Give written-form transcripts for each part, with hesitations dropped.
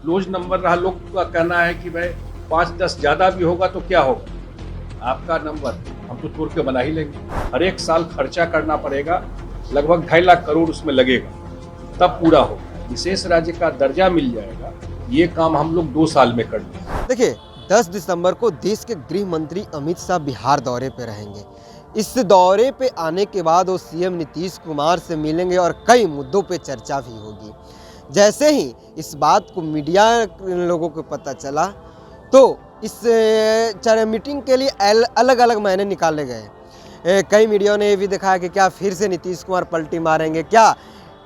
Close number रहा, लोग का कहना है कि भाई 5-10 ज़्यादा भी होगा तो क्या होगा, आपका नंबर हम तो तोड़ के बना ही लेंगे। हर एक साल खर्चा करना पड़ेगा, लगभग 2.5 लाख करोड़ उसमें लगेगा, तब पूरा होगा। विशेष राज्य का दर्जा मिल जाएगा, ये काम हम लोग 2 साल में कर लेंगे। देखिए 10 दिसंबर को देश के गृह मंत्री अमित शाह बिहार दौरे पे रहेंगे। इस दौरे पे आने के बाद वो सीएम नीतीश कुमार से मिलेंगे और कई मुद्दों पे चर्चा भी होगी। जैसे ही इस बात को मीडिया लोगों को पता चला तो इस मीटिंग के लिए अलग अलग महीने निकाले गए। कई मीडिया ने ये भी दिखाया कि क्या फिर से नीतीश कुमार पलटी मारेंगे, क्या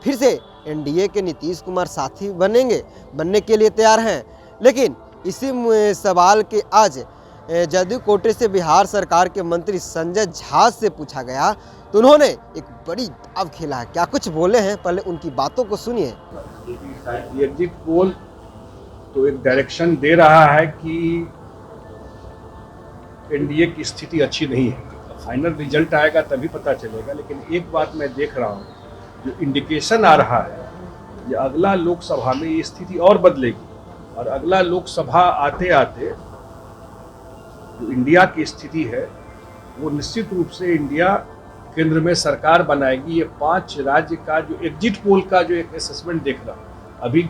फिर से एनडीए के नीतीश कुमार साथी बनने के लिए तैयार हैं। लेकिन इसी सवाल के आज जदयू कोटे से बिहार सरकार के मंत्री संजय झा से पूछा गया तो उन्होंने एक बड़ी दाव खेला है। क्या कुछ बोले हैं, पहले उनकी बातों को सुनिए। एग्जिट पोल तो एक डायरेक्शन दे रहा है कि एनडीए की स्थिति अच्छी नहीं है। फाइनल रिजल्ट आएगा तभी पता चलेगा, लेकिन एक बात मैं देख रहा हूँ, जो इंडिकेशन आ रहा है ये अगला लोकसभा में ये स्थिति और बदलेगी, और अगला लोकसभा आते आते जो इंडिया की स्थिति है वो निश्चित रूप से इंडिया केंद्र में सरकार बनाएगी। ये 5 राज्य का जो एग्जिट पोल का जो एक असेसमेंट देख रहा हूँ, अभी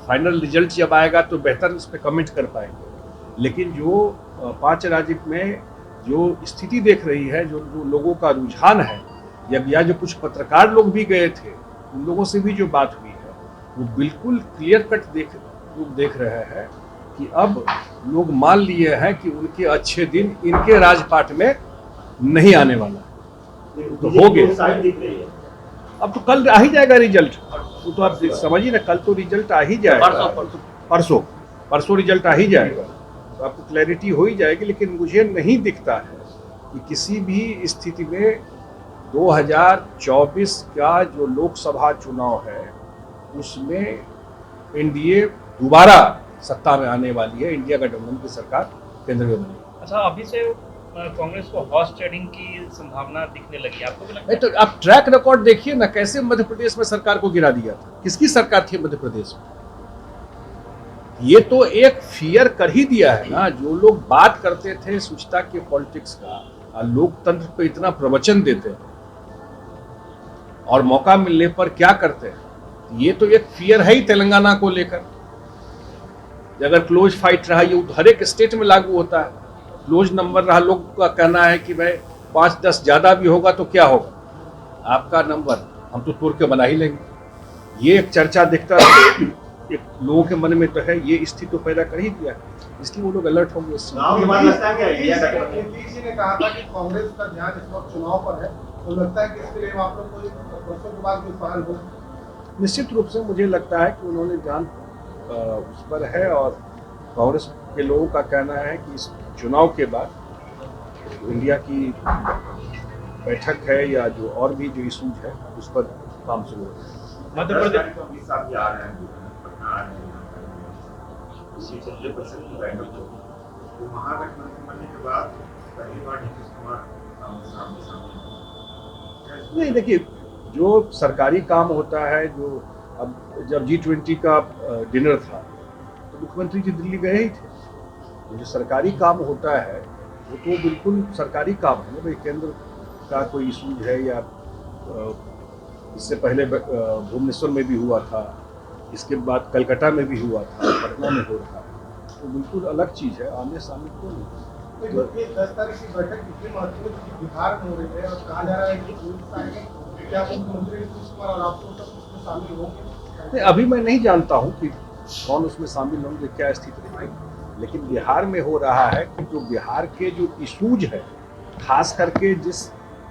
फाइनल रिजल्ट जब आएगा तो बेहतर उस पर कमेंट कर पाएंगे, लेकिन जो 5 राज्य में जो स्थिति देख रही है, जो लोगों का रुझान है, या जो कुछ पत्रकार लोग भी गए थे, उन लोगों से भी जो बात हुई है वो बिल्कुल क्लियर कट देख रहे हैं कि अब लोग मान लिए हैं कि उनके अच्छे दिन इनके राजपाट में नहीं आने वाला है। तो हो गया, अब तो कल आ ही जाएगा रिजल्ट, वो तो आप समझिए ना, कल तो रिजल्ट आ ही जाएगा, परसों रिजल्ट आ ही जाएगा, तो आपको क्लैरिटी हो ही जाएगी। लेकिन मुझे नहीं दिखता है कि किसी भी स्थिति में 2024 का जो लोकसभा चुनाव है उसमें एनडीए दोबारा सत्ता में आने वाली है, इंडिया गठबंधन की सरकार केंद्र में बनेगी। अच्छा, अभी से कांग्रेस को हॉर्स ट्रेडिंग की संभावना दिखने लगी, आपको भी लगता है? तो आप ट्रैक रिकॉर्ड देखिए ना, कैसे मध्य प्रदेश में सरकार को गिरा दिया था, किसकी सरकार थी मध्य प्रदेश में। ये तो एक फियर कर ही दिया है ना, जो लोग बात करते थे स्वच्छता के पॉलिटिक्स का, लोकतंत्र पे इतना प्रवचन देते हैं और मौका मिलने पर क्या करते हैं, ये तो एक फियर है ही तेलंगाना को लेकर। अगर क्लोज फाइट रहा, ये हर एक स्टेट में लागू होता है, क्लोज नंबर रहा, लोग का कहना है कि भाई 5-10 ज़्यादा भी होगा तो क्या होगा, आपका नंबर हम तो तोड़ के बना ही लेंगे। ये एक चर्चा दिखता है, एक लोगों के मन में तो है, ये स्थिति तो पैदा कर ही दिया है, इसलिए वो लोग अलर्ट होंगे। ने कहा था कि कांग्रेस का ध्यान इस वक्त चुनाव पर है, तो लगता है कि इसके लिए आप लोग कोई वर्षों के बाद कोई पहल हो? निश्चित रूप से मुझे लगता है कि उन्होंने ध्यान उस पर है, और कांग्रेस के लोगों का कहना है कि इस चुनाव के बाद इंडिया की बैठक है या जो और भी जो इशूज है उस पर काम शुरू होगा। मध्य प्रदेश नहीं, देखिए, जो सरकारी काम होता है, जो अब जब G20 का डिनर था तो मुख्यमंत्री जी दिल्ली गए ही थे, तो जो सरकारी काम होता है वो तो बिल्कुल सरकारी काम है। भाई केंद्र का कोई इशू है, या इससे पहले भुवनेश्वर में भी हुआ था, इसके बाद कलकत्ता में भी हुआ था, पटना में हो रहा है, तो बिल्कुल अलग चीज़ है, आमने सामने क्यों नहीं। तो ये 10 तारीख की बैठक कितनी महत्वपूर्ण बिहार में हो रही है और कहा जा रहा है कि क्या मुख्यमंत्री नीतीश कुमार और आप लोग उसमें शामिल होंगे? नहीं, अभी मैं नहीं जानता हूँ कि कौन उसमें शामिल होंगे, क्या स्थिति रहेगी, लेकिन बिहार में हो रहा है कि जो बिहार के जो इशूज है, खास करके जिस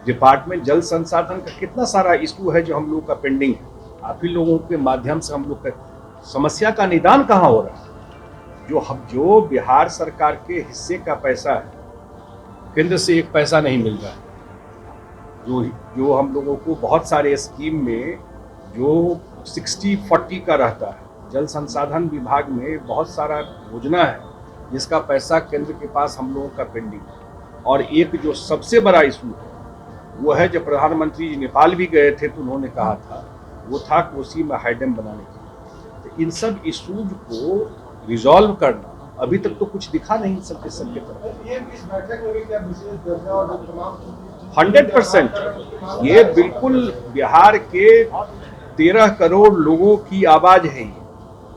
डिपार्टमेंट जल संसाधन का कितना सारा इशू है जो हम लोगों का पेंडिंग है, आप ही लोगों के माध्यम से हम लोग का समस्या का निदान कहाँ हो रहा है। जो बिहार सरकार के हिस्से का पैसा है, केंद्र से एक पैसा नहीं मिल रहा है। जो हम लोगों को बहुत सारे स्कीम में जो 60-40 का रहता है, जल संसाधन विभाग में बहुत सारा योजना है जिसका पैसा केंद्र के पास हम लोगों का पेंडिंग है। और एक जो सबसे बड़ा इशू है वो है, जब प्रधानमंत्री जी नेपाल भी गए थे तो उन्होंने कहा था, वो था कोसी में हाईडैम बनाने के लिए। तो इन सब इशूज को रिजॉल्व करना अभी तक तो कुछ दिखा नहीं सबके तरफ। ये इस बैठक में भी क्या विशेष दर्जा और जो तमाम 100% ये बिल्कुल बिहार के 13 करोड़ लोगों की आवाज है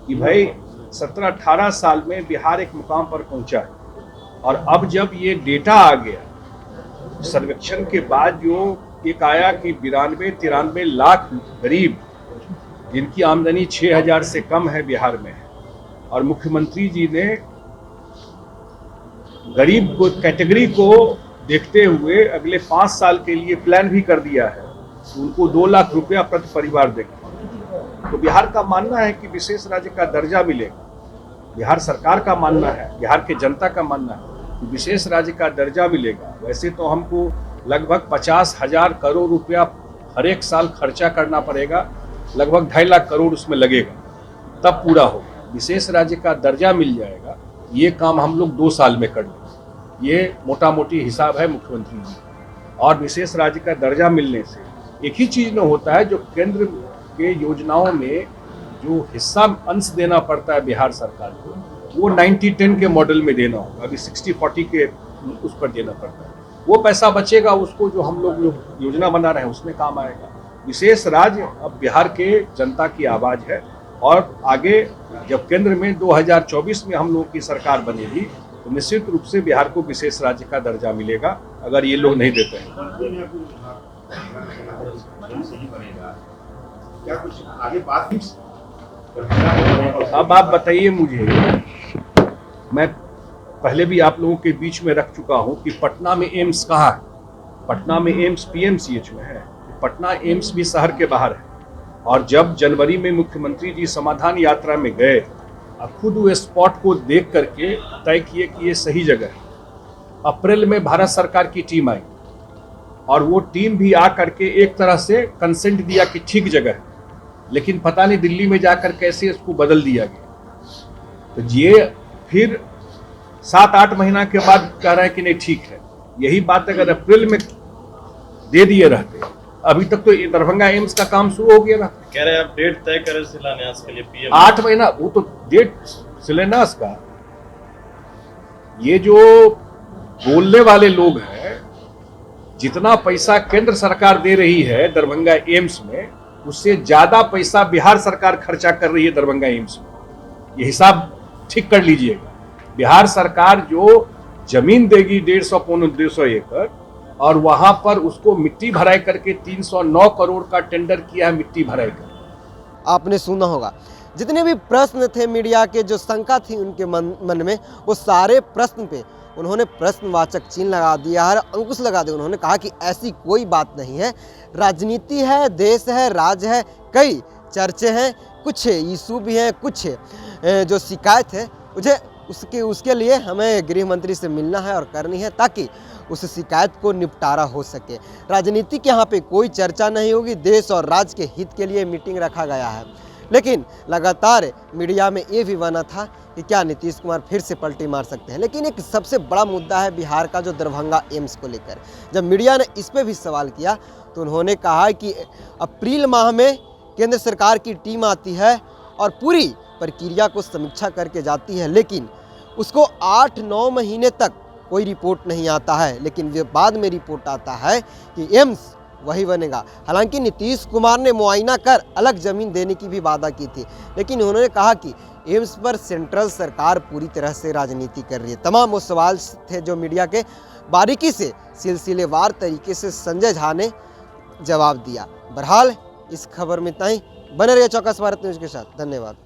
कि भाई 17-18 साल में बिहार एक मुकाम पर पहुंचा है। और अब जब ये डेटा आ गया सर्वेक्षण के बाद, जो एक आया कि 92-93 लाख गरीब जिनकी आमदनी 6,000 से कम है बिहार में है, और मुख्यमंत्री जी ने गरीब को कैटेगरी को देखते हुए अगले 5 साल के लिए प्लान भी कर दिया है, उनको 2 लाख रुपया प्रति परिवार देगा। तो बिहार का मानना है कि विशेष राज्य का दर्जा मिलेगा। बिहार सरकार का मानना है, बिहार के जनता का मानना है कि विशेष राज्य का दर्जा मिलेगा। वैसे तो हमको लगभग 50,000 करोड़ रुपया हर एक साल खर्चा करना पड़ेगा, लगभग 2.5 लाख करोड़ उसमें लगेगा, तब पूरा होगा। विशेष राज्य का दर्जा मिल जाएगा, ये काम हम लोग 2 साल में कर लेंगे। ये मोटा मोटी हिसाब है मुख्यमंत्री जी। और विशेष राज्य का दर्जा मिलने से एक ही चीज़ में होता है, जो केंद्र के योजनाओं में जो हिस्सा अंश देना पड़ता है बिहार सरकार को, वो 90-10 के मॉडल में देना होगा। अभी 60-40 के उस पर देना पड़ता है। वो पैसा बचेगा, उसको जो हम लोग जो योजना बना रहे हैं उसमें काम आएगा। विशेष राज्य अब बिहार के जनता की आवाज़ है, और आगे जब केंद्र में 2024 में हम लोगों की सरकार बनेगी तो निश्चित रूप से बिहार को विशेष राज्य का दर्जा मिलेगा, अगर ये लोग नहीं देते हैं। क्या कुछ आगे बात अब आप बताइए मुझे, मैं पहले भी आप लोगों के बीच में रख चुका हूं कि पटना में एम्स कहाँ है। पटना में एम्स पीएमसीएच में है। पटना एम्स भी शहर के बाहर है। और जब जनवरी में मुख्यमंत्री जी समाधान यात्रा में गए, खुद वो स्पॉट को देख करके तय किए कि ये सही जगह है। अप्रैल में भारत सरकार की टीम आई, और वो टीम भी आ करके एक तरह से कंसेंट दिया कि ठीक जगह है, लेकिन पता नहीं दिल्ली में जाकर कैसे इसको बदल दिया गया। तो ये फिर 7-8 महीना के बाद कह रहे हैं कि नहीं ठीक है। यही बात अगर अप्रैल में दे दिए रहते, अभी तक तो दरभंगा एम्स का काम शुरू हो गया रहता। कह रहे हैं आप डेट तय करें शिलान्यास के लिए पीएम। 8 महीना, वो तो डेट शिलान्यास का, ये जो बोलने वाले लोग हैं, जितना पैसा केंद्र सरकार दे रही है दरभंगा एम्स में, उससे ज्यादा पैसा बिहार सरकार खर्चा कर रही है दरभंगा एम्स में। ये हिसाब ठीक कर लीजिएगा। बिहार सरकार जो जमीन देगी 150-150 एकड़, और वहां पर उसको मिट्टी भराई करके 309 करोड़ का टेंडर किया है मिट्टी भराई कर। आपने सुना होगा, जितने भी प्रश्न थे मीडिया के, जो शंका थी उनके मन में, वो सारे प्रश्न पे उन्होंने प्रश्नवाचक चिन्ह लगा दिया है, अंकुश लगा दिया। उन्होंने कहा कि ऐसी कोई बात नहीं है, राजनीति है, देश है, राज्य है, कई चर्चे हैं, कुछ इशू भी हैं, कुछ जो शिकायत है उसके लिए हमें गृह मंत्री से मिलना है और करनी है, ताकि उस शिकायत को निपटारा हो सके। राजनीति के यहाँ पे कोई चर्चा नहीं होगी, देश और राज्य के हित के लिए मीटिंग रखा गया है। लेकिन लगातार मीडिया में ये भी बना था कि क्या नीतीश कुमार फिर से पलटी मार सकते हैं। लेकिन एक सबसे बड़ा मुद्दा है बिहार का, जो दरभंगा एम्स को लेकर। जब मीडिया ने इस पर भी सवाल किया तो उन्होंने कहा कि अप्रैल माह में केंद्र सरकार की टीम आती है और पूरी प्रक्रिया को समीक्षा करके जाती है, लेकिन उसको 8-9 महीने तक कोई रिपोर्ट नहीं आता है। लेकिन वे बाद में रिपोर्ट आता है कि एम्स वही बनेगा। हालांकि नीतीश कुमार ने मुआयना कर अलग ज़मीन देने की भी वादा की थी, लेकिन उन्होंने कहा कि एम्स पर सेंट्रल सरकार पूरी तरह से राजनीति कर रही है। तमाम वो सवाल थे जो मीडिया के बारीकी से सिलसिलेवार तरीके से संजय झा ने जवाब दिया। बहरहाल इस खबर में इतना ही। बने रहिए चौकस भारत न्यूज़ के साथ। धन्यवाद।